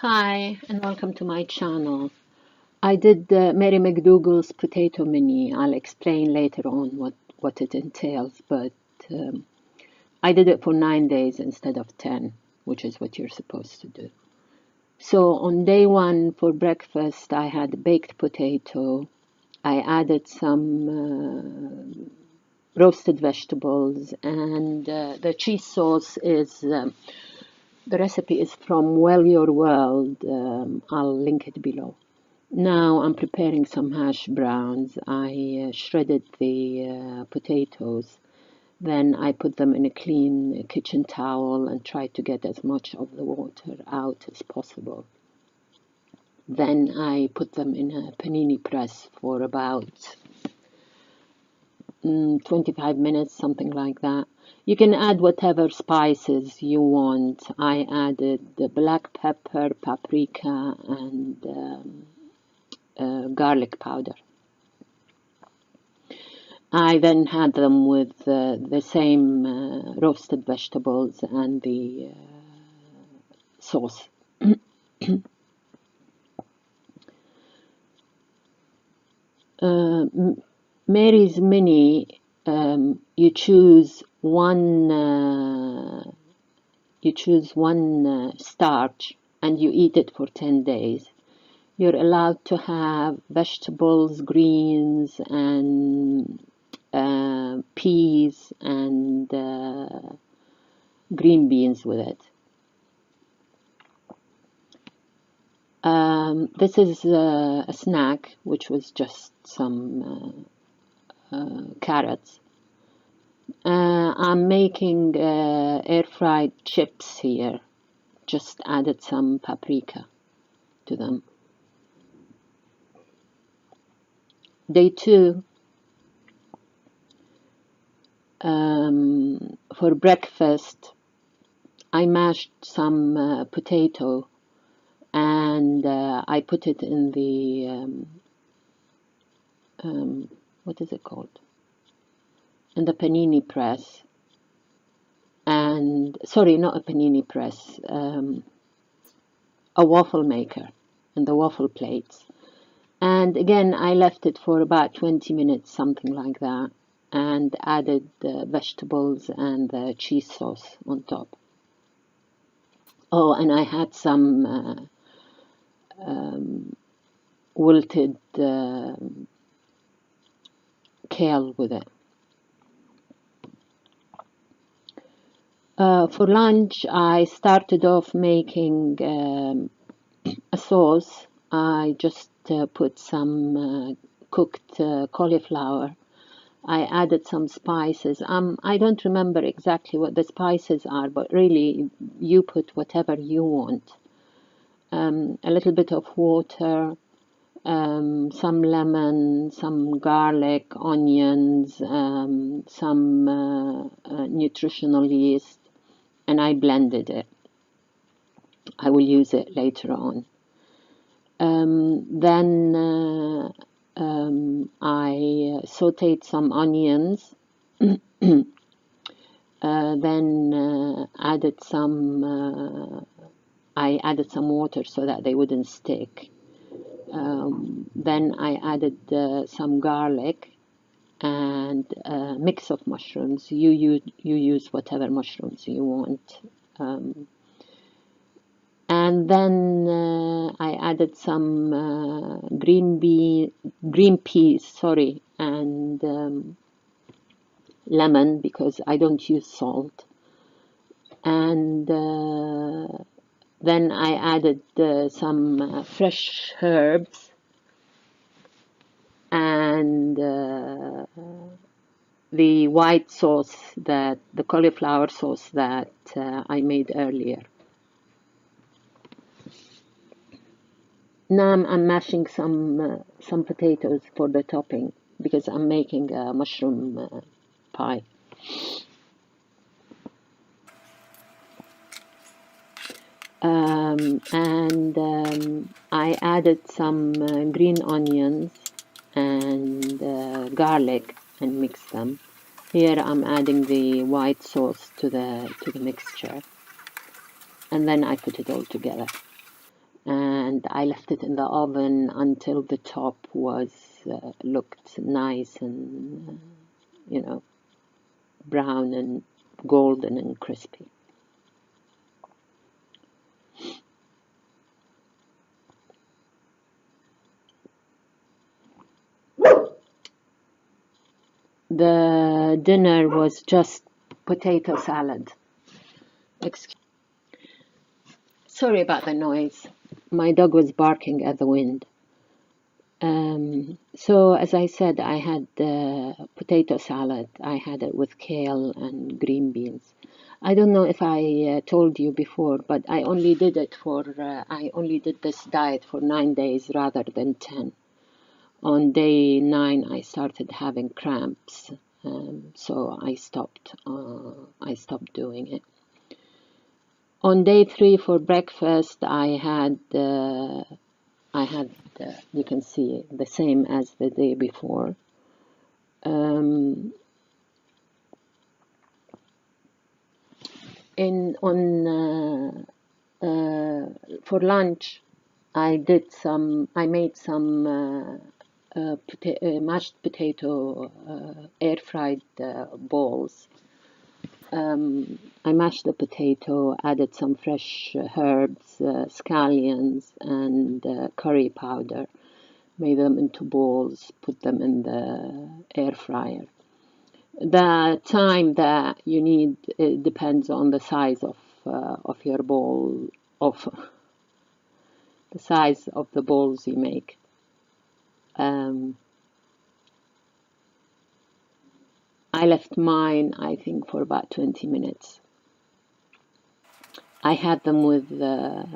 Hi, and welcome to my channel. I did Mary Mcdougal's potato mini. I'll explain later on what it entails, but I did it for 9 days instead of 10, which is what you're supposed to do. So on day one for breakfast, I had baked potato. I added some roasted vegetables, and the cheese sauce is the recipe is from Well Your World. I'll link it below. Now I'm preparing some hash browns. I shredded the potatoes. Then I put them in a clean kitchen towel and tried to get as much of the water out as possible. Then I put them in a panini press for about 25 minutes, something like that. You can add whatever spices you want. I added the black pepper, paprika, and garlic powder. I then had them with the same roasted vegetables and the sauce. Mary's Mini, you choose one starch and you eat it for 10 days. You're allowed to have vegetables, greens, and peas and green beans with it. This is a snack, which was just some carrots. I'm making air-fried chips here. Just added some paprika to them. Day two, for breakfast, I mashed some potato and I put it in the, what is it called? In the panini press. And, sorry, not a panini press, a waffle maker in the waffle plates. And again, I left it for about 20 minutes, something like that, and added the vegetables and the cheese sauce on top. Oh, and I had some wilted kale with it. For lunch, I started off making a sauce. I just put some cooked cauliflower. I added some spices. I don't remember exactly what the spices are, but really you put whatever you want. A little bit of water, some lemon, some garlic, onions, some nutritional yeast, and I blended it. I will use it later on. Then I sauteed some onions, then added I added some water so that they wouldn't stick. Then I added some garlic and a mix of mushrooms. You use whatever mushrooms you want. And then I added some green peas, sorry, and lemon because I don't use salt. And then I added some fresh herbs and the white sauce, the cauliflower sauce that I made earlier. Now I'm mashing some potatoes for the topping because I'm making a mushroom pie. And I added some green onions and garlic and mixed them. Here I'm adding the white sauce to the mixture, and then I put it all together. and I left it in the oven until the top was looked nice and brown and golden and crispy. The dinner was just potato salad. Sorry about the noise. My dog was barking at the wind. So as I said, I had potato salad. I had it with kale and green beans. I don't know if I told you before, but I only did this diet for 9 days rather than 10. On day 9, I started having cramps, so I stopped doing it. On day 3 for breakfast, I had you can see the same as the day before. For lunch, I made some mashed potato air fried balls. I mashed the potato, added some fresh herbs, scallions, and curry powder, made them into balls, put them in the air fryer. The time that you need depends on the size of your bowl, of the size of the balls you make. I left mine, I think, for about 20 minutes. I had them with the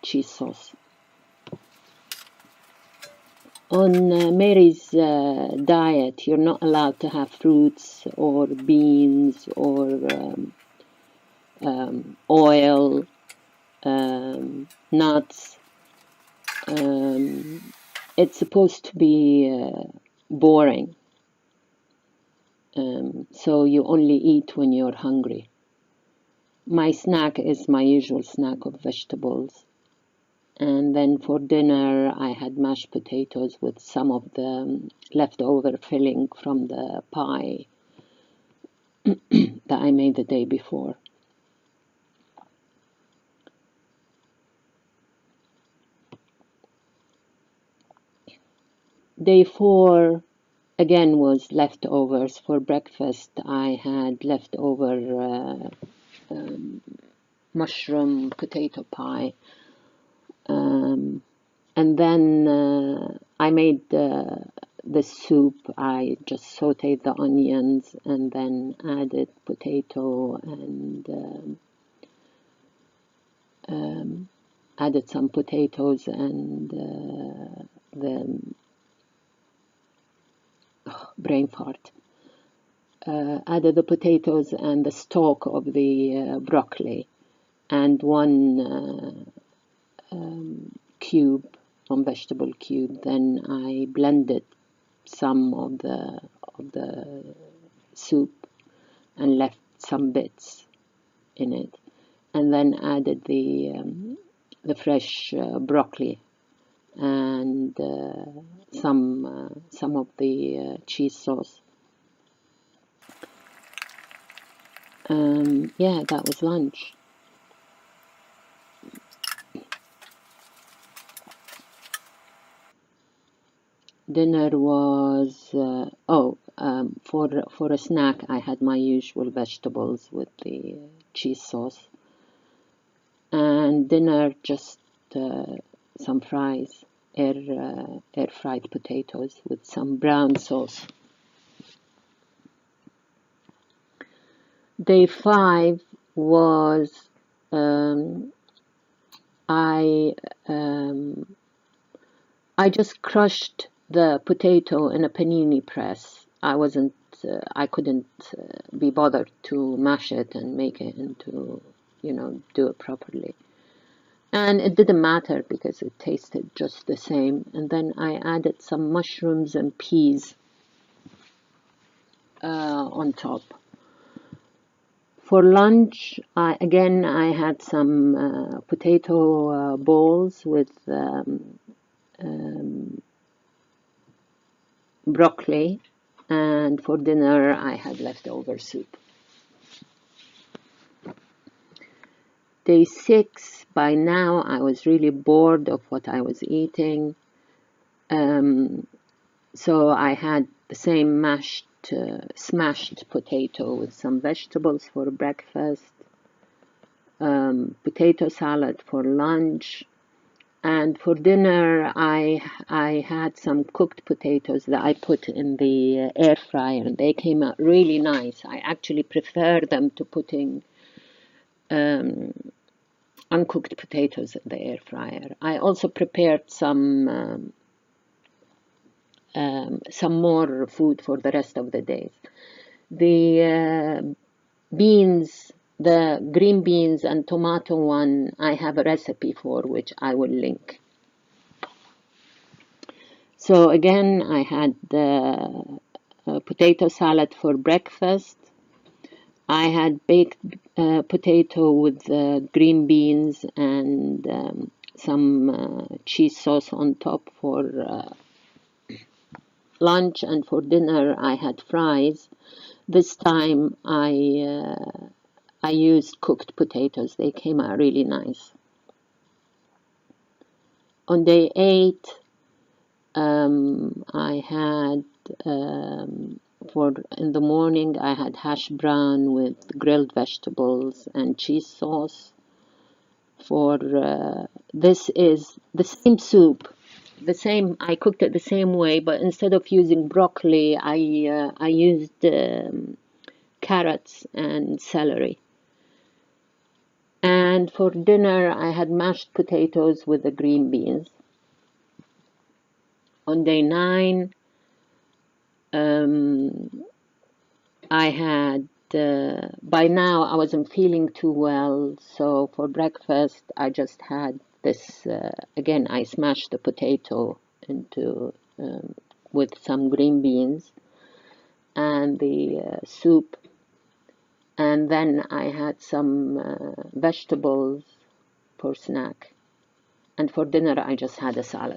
cheese sauce. On Mary's diet, you're not allowed to have fruits or beans or oil, nuts. It's supposed to be boring. So you only eat when you're hungry. My snack is my usual snack of vegetables. And then for dinner, I had mashed potatoes with some of the leftover filling from the pie that I made the day before. Day 4, again, was leftovers. For breakfast, I had leftover mushroom potato pie. And then I made the soup. I just sauteed the onions and then added potato and added some potatoes and the brain fart. Added the potatoes and the stalk of the broccoli and one vegetable cube. Then I blended some of the soup and left some bits in it, and then added the fresh broccoli and some of the cheese sauce. Yeah, that was lunch. Dinner was for a snack I had my usual vegetables with the cheese sauce, and dinner just some fries, air fried potatoes with some brown sauce. Day 5 was I just crushed the potato in a panini press. I couldn't be bothered to mash it and make it into, do it properly. And it didn't matter because it tasted just the same. And then I added some mushrooms and peas on top. For lunch, I had some potato balls with broccoli, and for dinner I had leftover soup. Day 6, by now I was really bored of what I was eating, so I had the same smashed potato with some vegetables for breakfast, potato salad for lunch, and for dinner I had some cooked potatoes that I put in the air fryer, and they came out really nice. I actually prefer them to putting uncooked potatoes in the air fryer. I also prepared some more food for the rest of the days. The beans, the green beans and tomato one, I have a recipe for which I will link. So again, I had the potato salad for breakfast. I had baked potato with green beans and some cheese sauce on top for lunch, and for dinner I had fries. This time I used cooked potatoes. They came out really nice. On day 8, I had in the morning I had hash brown with grilled vegetables and cheese sauce. For this is the same soup, I cooked it the same way, but instead of using broccoli, I used carrots and celery. And for dinner, I had mashed potatoes with the green beans. On day 9, I had, by now I wasn't feeling too well, so for breakfast I just had this, again I smashed the potato into, with some green beans and the soup, and then I had some vegetables for snack, and for dinner I just had a salad.